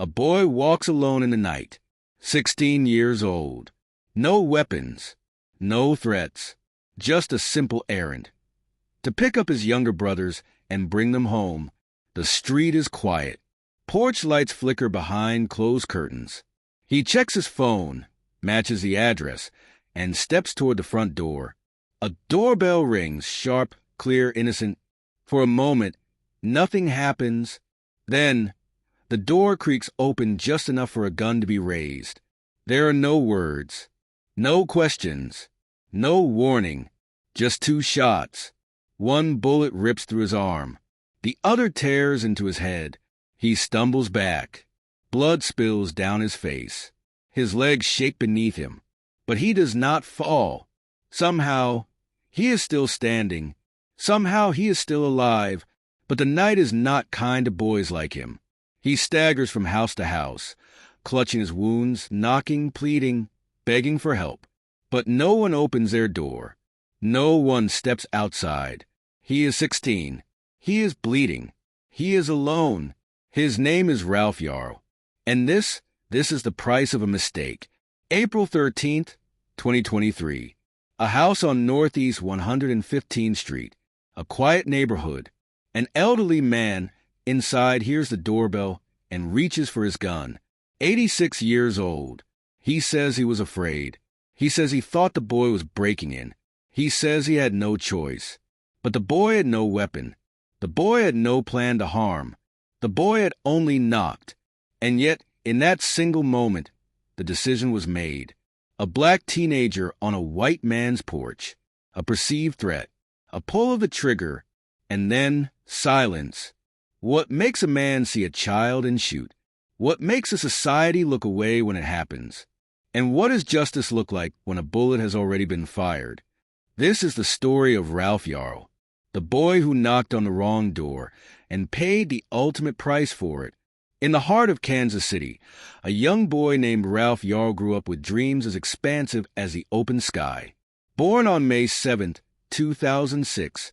A boy walks alone in the night, 16 years old. No weapons, no threats, just a simple errand. To pick up his younger brothers and bring them home. The street is quiet. Porch lights flicker behind closed curtains. He checks his phone, matches the address, and steps toward the front door. A doorbell rings, sharp, clear, innocent. For a moment, nothing happens. Then, the door creaks open just enough for a gun to be raised. There are no words, no questions, no warning, just 2 shots. One bullet rips through his arm. The other tears into his head. He stumbles back. Blood spills down his face. His legs shake beneath him. But he does not fall. Somehow, he is still standing. Somehow, he is still alive. But the night is not kind to boys like him. He staggers from house to house, clutching his wounds, knocking, pleading, begging for help. But no one opens their door. No one steps outside. He is 16. He is bleeding. He is alone. His name is Ralph Yarl. And this is the price of a mistake. April 13th, 2023. A house on Northeast 115th Street. A quiet neighborhood. An elderly man inside hears the doorbell and reaches for his gun. 86 years old. He says he was afraid. He says he thought the boy was breaking in. He says he had no choice. But the boy had no weapon. The boy had no plan to harm. The boy had only knocked. And yet, in that single moment, the decision was made. A black teenager on a white man's porch. A perceived threat. A pull of the trigger. And then, silence. What makes a man see a child and shoot? What makes a society look away when it happens? And what does justice look like when a bullet has already been fired? This is the story of Ralph Yarl, the boy who knocked on the wrong door and paid the ultimate price for it. In the heart of Kansas City, a young boy named Ralph Yarl grew up with dreams as expansive as the open sky. Born on May 7, 2006,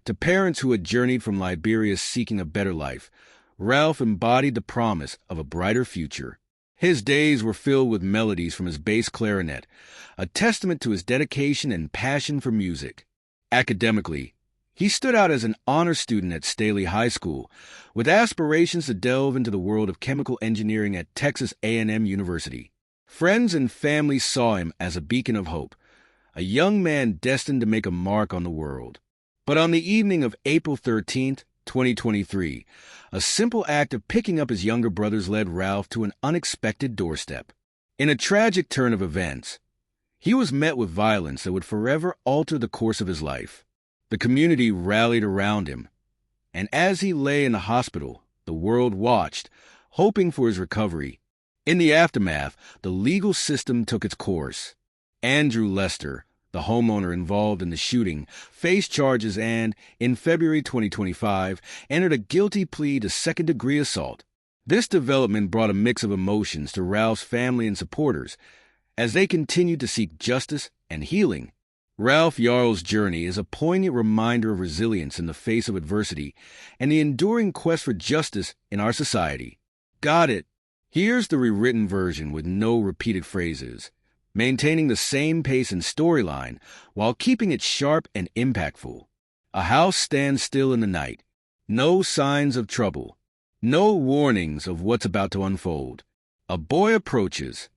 to parents who had journeyed from Liberia seeking a better life, Ralph embodied the promise of a brighter future. His days were filled with melodies from his bass clarinet, a testament to his dedication and passion for music. Academically, he stood out as an honor student at Staley High School, with aspirations to delve into the world of chemical engineering at Texas A&M University. Friends and family saw him as a beacon of hope, a young man destined to make a mark on the world. But on the evening of April 13th, 2023, a simple act of picking up his younger brothers led Ralph to an unexpected doorstep. In a tragic turn of events, he was met with violence that would forever alter the course of his life. The community rallied around him, and as he lay in the hospital, the world watched, hoping for his recovery. In the aftermath, the legal system took its course. Andrew Lester, the homeowner involved in the shooting, faced charges and, in February 2025, entered a guilty plea to second-degree assault. This development brought a mix of emotions to Ralph's family and supporters as they continued to seek justice and healing. Ralph Yarl's journey is a poignant reminder of resilience in the face of adversity and the enduring quest for justice in our society. Got it? Here's the rewritten version with no repeated phrases, maintaining the same pace and storyline while keeping it sharp and impactful. A house stands still in the night. No signs of trouble. No warnings of what's about to unfold. A boy approaches,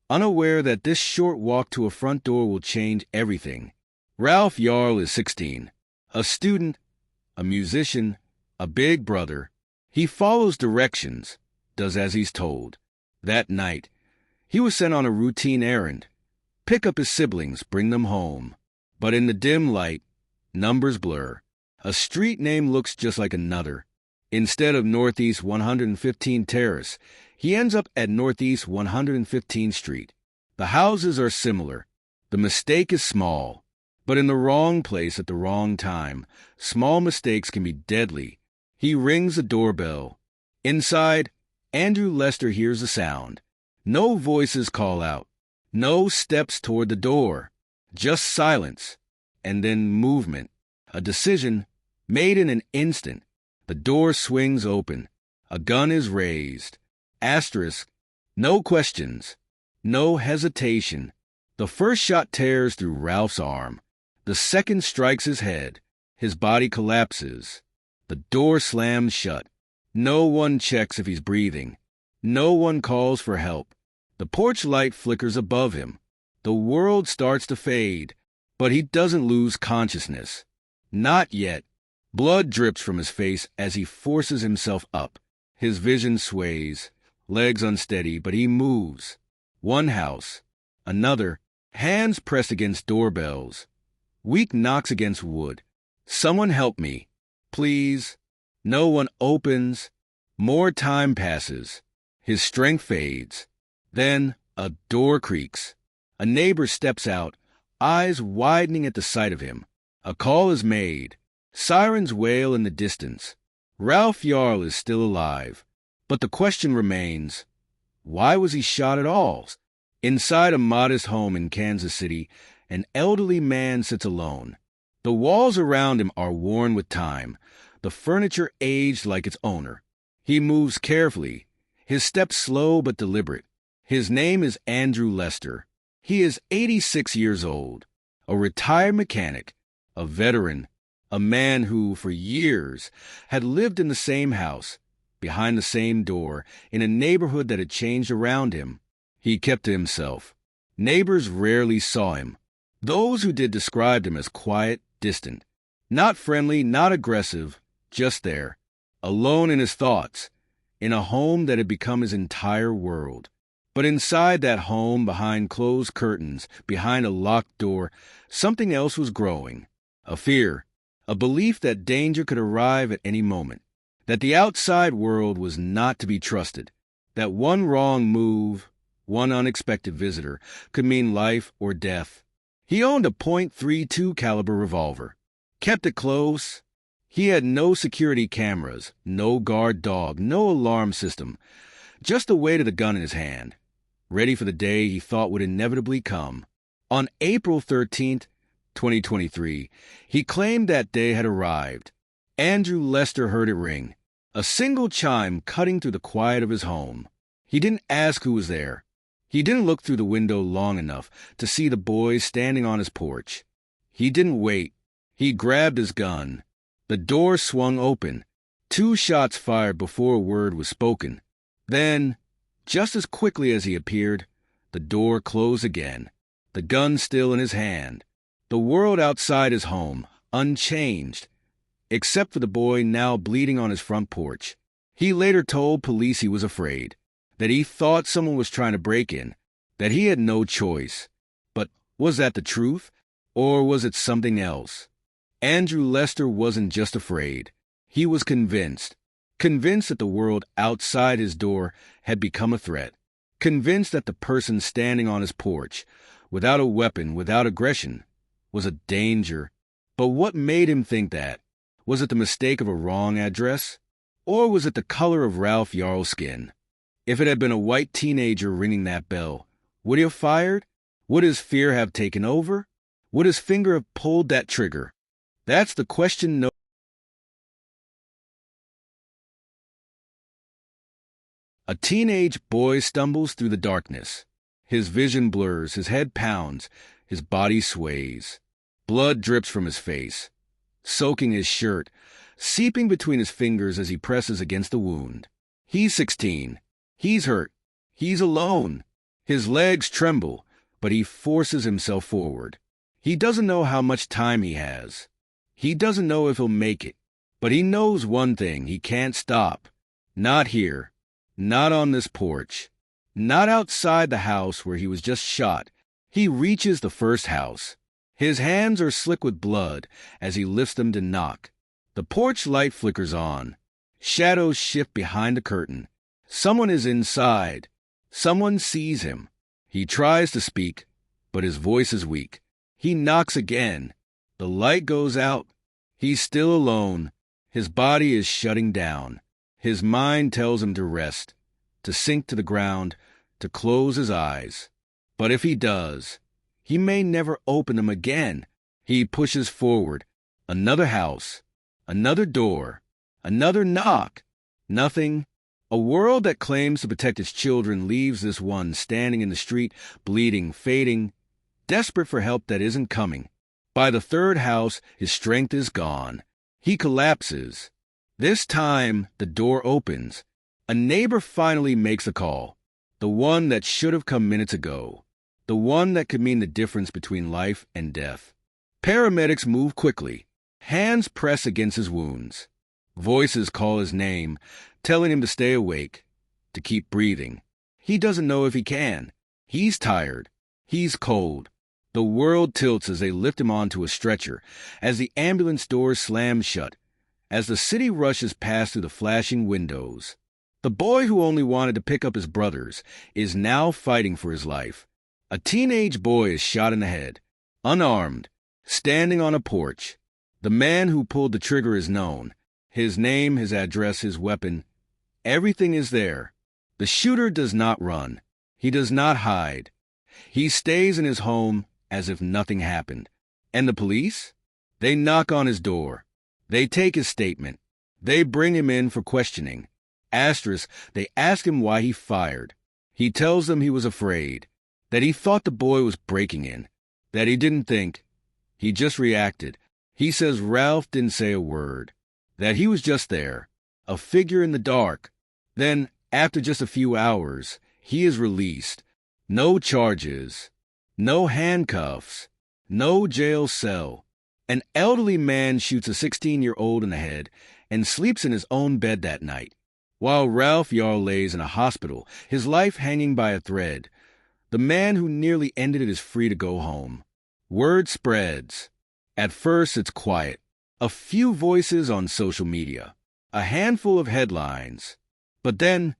unaware that this short walk to a front door will change everything. Ralph Yarl is 16, a student, a musician, a big brother. He follows directions, does as he's told. That night, he was sent on a routine errand. Pick up his siblings, bring them home. But in the dim light, numbers blur. A street name looks just like another. Instead of Northeast 115 Terrace, he ends up at Northeast 115th Street. The houses are similar. The mistake is small. But in the wrong place at the wrong time, small mistakes can be deadly. He rings the doorbell. Inside, Andrew Lester hears the sound. No voices call out. No steps toward the door. Just silence. And then movement. A decision made in an instant. The door swings open. A gun is raised. Asterisk. No questions. No hesitation. The first shot tears through Ralph's arm. The second strikes his head. His body collapses. The door slams shut. No one checks if he's breathing. No one calls for help. The porch light flickers above him. The world starts to fade, but he doesn't lose consciousness. Not yet. Blood drips from his face as he forces himself up. His vision sways, legs unsteady, but he moves. One house, another, hands pressed against doorbells. Weak knocks against wood. Someone help me, please. No one opens. More time passes. His strength fades. Then a door creaks. A neighbor steps out, eyes widening at the sight of him. A call is made. Sirens wail in the distance. Ralph Yarl is still alive. But the question remains, why was he shot at all? Inside a modest home in Kansas City, an elderly man sits alone. The walls around him are worn with time, the furniture aged like its owner. He moves carefully, his steps slow but deliberate. His name is Andrew Lester. He is 86 years old, a retired mechanic, a veteran, a man who, for years, had lived in the same house, behind the same door, in a neighborhood that had changed around him. He kept to himself. Neighbors rarely saw him. Those who did described him as quiet, distant, not friendly, not aggressive, just there, alone in his thoughts, in a home that had become his entire world. But inside that home, behind closed curtains, behind a locked door, something else was growing. A fear, a belief that danger could arrive at any moment, that the outside world was not to be trusted, that one wrong move, one unexpected visitor, could mean life or death. He owned a .32 caliber revolver, kept it close. He had no security cameras, no guard dog, no alarm system, just the weight of the gun in his hand, ready for the day he thought would inevitably come. On April 13th, 2023, he claimed that day had arrived. Andrew Lester heard it ring, a single chime cutting through the quiet of his home. He didn't ask who was there. He didn't look through the window long enough to see the boys standing on his porch. He didn't wait. He grabbed his gun. The door swung open. 2 shots fired before a word was spoken. Then, just as quickly as he appeared, the door closed again, the gun still in his hand. The world outside his home, unchanged, except for the boy now bleeding on his front porch. He later told police he was afraid, that he thought someone was trying to break in, that he had no choice. But was that the truth, or was it something else? Andrew Lester wasn't just afraid. He was convinced that the world outside his door had become a threat, convinced that the person standing on his porch, without a weapon, without aggression, was a danger. But what made him think that? Was it the mistake of a wrong address? Or was it the color of Ralph Yarl's skin? If it had been a white teenager ringing that bell, would he have fired? Would his fear have taken over? Would his finger have pulled that trigger? That's the question. A teenage boy stumbles through the darkness. His vision blurs, his head pounds, his body sways. Blood drips from his face, soaking his shirt, seeping between his fingers as he presses against the wound. He's 16. He's hurt. He's alone. His legs tremble, but he forces himself forward. He doesn't know how much time he has. He doesn't know if he'll make it. But he knows one thing: he can't stop. Not here. Not on this porch. Not outside the house where he was just shot. He reaches the first house. His hands are slick with blood as he lifts them to knock. The porch light flickers on. Shadows shift behind the curtain. Someone is inside. Someone sees him. He tries to speak, but his voice is weak. He knocks again. The light goes out. He's still alone. His body is shutting down. His mind tells him to rest, to sink to the ground, to close his eyes. But if he does, he may never open them again. He pushes forward. Another house. Another door. Another knock. Nothing. A world that claims to protect its children leaves this one standing in the street, bleeding, fading, desperate for help that isn't coming. By the third house, his strength is gone. He collapses. This time, the door opens. A neighbor finally makes a call. The one that should have come minutes ago. The one that could mean the difference between life and death. Paramedics move quickly. Hands press against his wounds. Voices call his name, telling him to stay awake, to keep breathing. He doesn't know if he can. He's tired. He's cold. The world tilts as they lift him onto a stretcher, as the ambulance doors slam shut, as the city rushes past through the flashing windows. The boy who only wanted to pick up his brothers is now fighting for his life. A teenage boy is shot in the head, unarmed, standing on a porch. The man who pulled the trigger is known. His name, his address, his weapon. Everything is there. The shooter does not run. He does not hide. He stays in his home as if nothing happened. And the police? They knock on his door. They take his statement. They bring him in for questioning. They ask him why he fired. He tells them he was afraid, that he thought the boy was breaking in, that he didn't think. He just reacted. He says Ralph didn't say a word, that he was just there, a figure in the dark. Then, after just a few hours, he is released. No charges, no handcuffs, no jail cell. An elderly man shoots a 16-year-old in the head and sleeps in his own bed that night, while Ralph Yarl lays in a hospital, his life hanging by a thread. The man who nearly ended it is free to go home. Word spreads. At first, it's quiet. A few voices on social media. A handful of headlines. But then,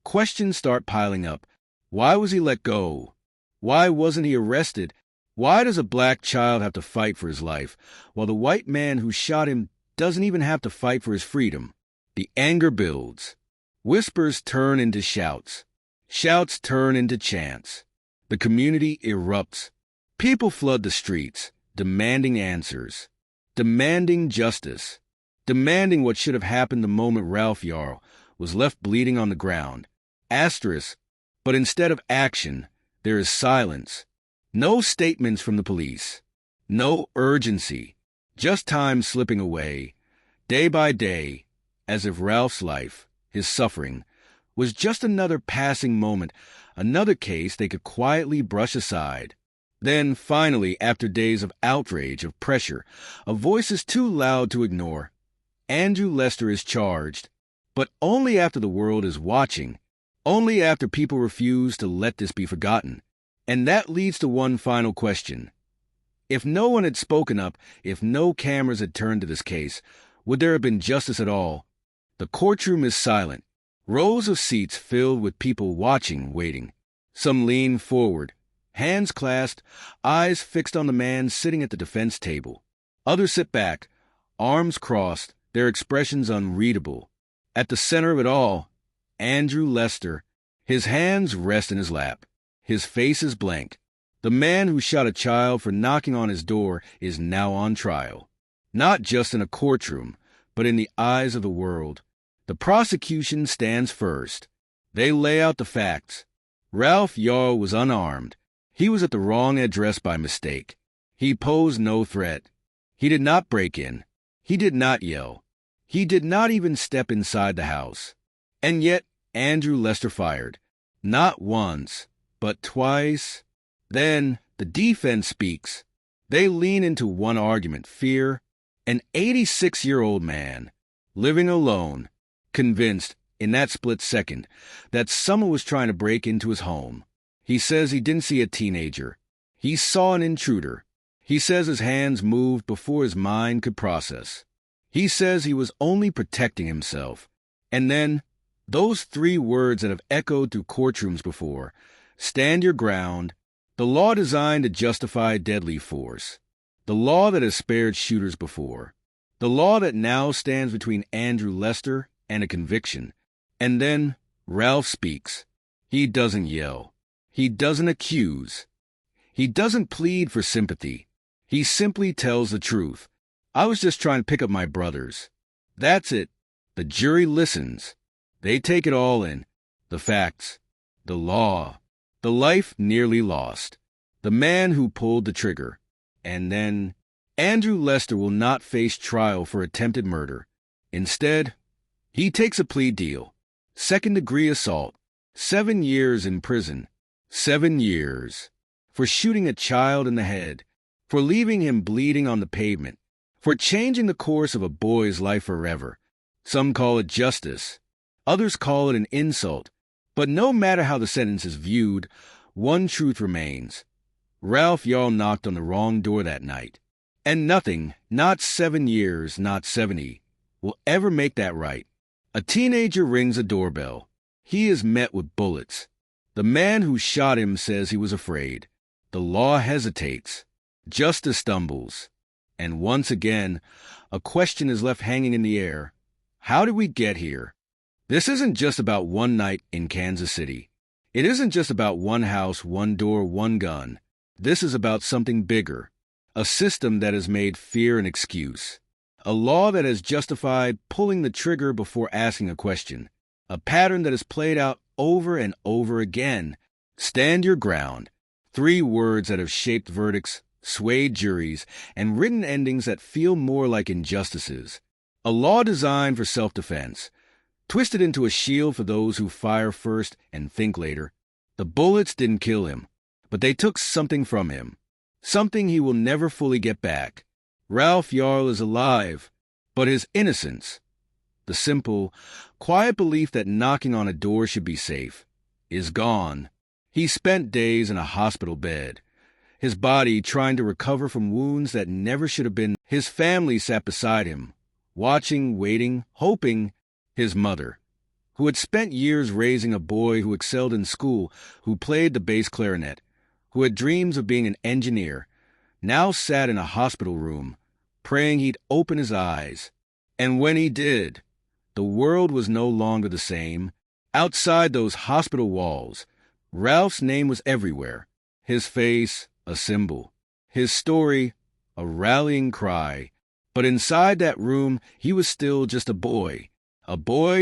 questions start piling up. Why was he let go? Why wasn't he arrested? Why does a black child have to fight for his life, while the white man who shot him doesn't even have to fight for his freedom? The anger builds. Whispers turn into shouts. Shouts turn into chants. The community erupts. People flood the streets, demanding answers, demanding justice, demanding what should have happened the moment Ralph Yarl was left bleeding on the ground. But instead of action, there is silence. No statements from the police. No urgency. Just time slipping away, day by day, as if Ralph's life, his suffering, was just another passing moment, another case they could quietly brush aside. Then, finally, after days of outrage, of pressure, of voices too loud to ignore, Andrew Lester is charged, but only after the world is watching, only after people refuse to let this be forgotten. And that leads to one final question. If no one had spoken up, if no cameras had turned to this case, would there have been justice at all? The courtroom is silent. Rows of seats filled with people watching, waiting. Some lean forward, hands clasped, eyes fixed on the man sitting at the defense table. Others sit back, arms crossed, their expressions unreadable. At the center of it all, Andrew Lester. His hands rest in his lap. His face is blank. The man who shot a child for knocking on his door is now on trial. Not just in a courtroom, but in the eyes of the world. The prosecution stands first. They lay out the facts. Ralph Yarl was unarmed. He was at the wrong address by mistake. He posed no threat. He did not break in. He did not yell. He did not even step inside the house. And yet, Andrew Lester fired. Not once, but twice. Then, the defense speaks. They lean into one argument, fear. An 86-year-old man, living alone, convinced, in that split second, that someone was trying to break into his home. He says he didn't see a teenager. He saw an intruder. He says his hands moved before his mind could process. He says he was only protecting himself. And then, those three words that have echoed through courtrooms before, stand your ground, the law designed to justify deadly force, the law that has spared shooters before, the law that now stands between Andrew Lester and a conviction. And then Ralph speaks. He doesn't yell. He doesn't accuse. He doesn't plead for sympathy. He simply tells the truth. I was just trying to pick up my brothers. That's it. The jury listens. They take it all in. The facts, the law, the life nearly lost, the man who pulled the trigger. And then, Andrew Lester will not face trial for attempted murder. Instead, he takes a plea deal. Second-degree assault. 7 years in prison. 7 years. For shooting a child in the head. For leaving him bleeding on the pavement. For changing the course of a boy's life forever. Some call it justice. Others call it an insult. But no matter how the sentence is viewed, one truth remains. Ralph Yarl knocked on the wrong door that night. And nothing, not 7 years, not 70, will ever make that right. A teenager rings a doorbell. He is met with bullets. The man who shot him says he was afraid. The law hesitates. Justice stumbles. And once again, a question is left hanging in the air. How did we get here? This isn't just about one night in Kansas City. It isn't just about one house, one door, one gun. This is about something bigger. A system that has made fear an excuse. A law that has justified pulling the trigger before asking a question. A pattern that is played out over and over again. Stand your ground. 3 words that have shaped verdicts, swayed juries, and written endings that feel more like injustices. A law designed for self-defense, twisted into a shield for those who fire first and think later. The bullets didn't kill him, but they took something from him. Something he will never fully get back. Ralph Yarl is alive, but his innocence, the simple, quiet belief that knocking on a door should be safe, is gone. He spent days in a hospital bed, his body trying to recover from wounds that never should have been. His family sat beside him, watching, waiting, hoping. His mother, who had spent years raising a boy who excelled in school, who played the bass clarinet, who had dreams of being an engineer, now sat in a hospital room, praying he'd open his eyes. And when he did, the world was no longer the same. Outside those hospital walls, Ralph's name was everywhere. His face, a symbol. His story, a rallying cry. But inside that room, he was still just a boy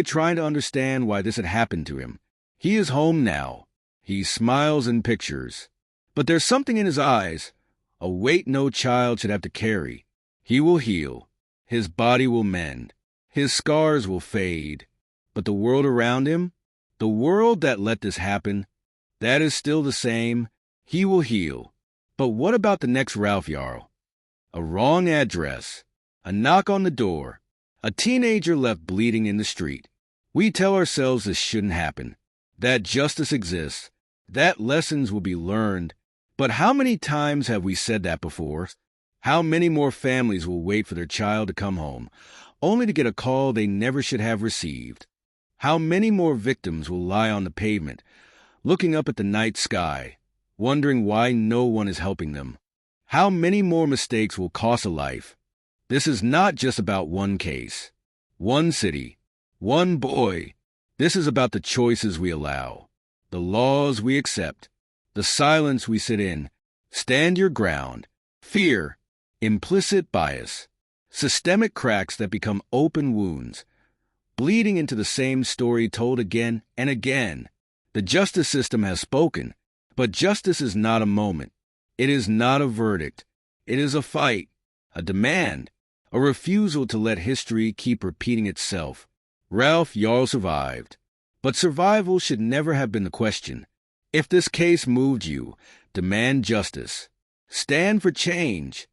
trying to understand why this had happened to him. He is home now. He smiles in pictures. But there's something in his eyes, a weight no child should have to carry. He will heal. His body will mend. His scars will fade. But the world around him, the world that let this happen, that is still the same. He will heal. But what about the next Ralph Yarl? A wrong address. A knock on the door. A teenager left bleeding in the street. We tell ourselves this shouldn't happen, that justice exists, that lessons will be learned. But how many times have we said that before? How many more families will wait for their child to come home, only to get a call they never should have received? How many more victims will lie on the pavement, looking up at the night sky, wondering why no one is helping them? How many more mistakes will cost a life? This is not just about one case, one city, one boy. This is about the choices we allow, the laws we accept, the silence we sit in. Stand your ground. Fear, implicit bias, systemic cracks that become open wounds, bleeding into the same story told again and again. The justice system has spoken, but justice is not a moment. It is not a verdict. It is a fight, a demand, a refusal to let history keep repeating itself. Ralph Yarl survived, but survival should never have been the question. If this case moved you, demand justice. Stand for change.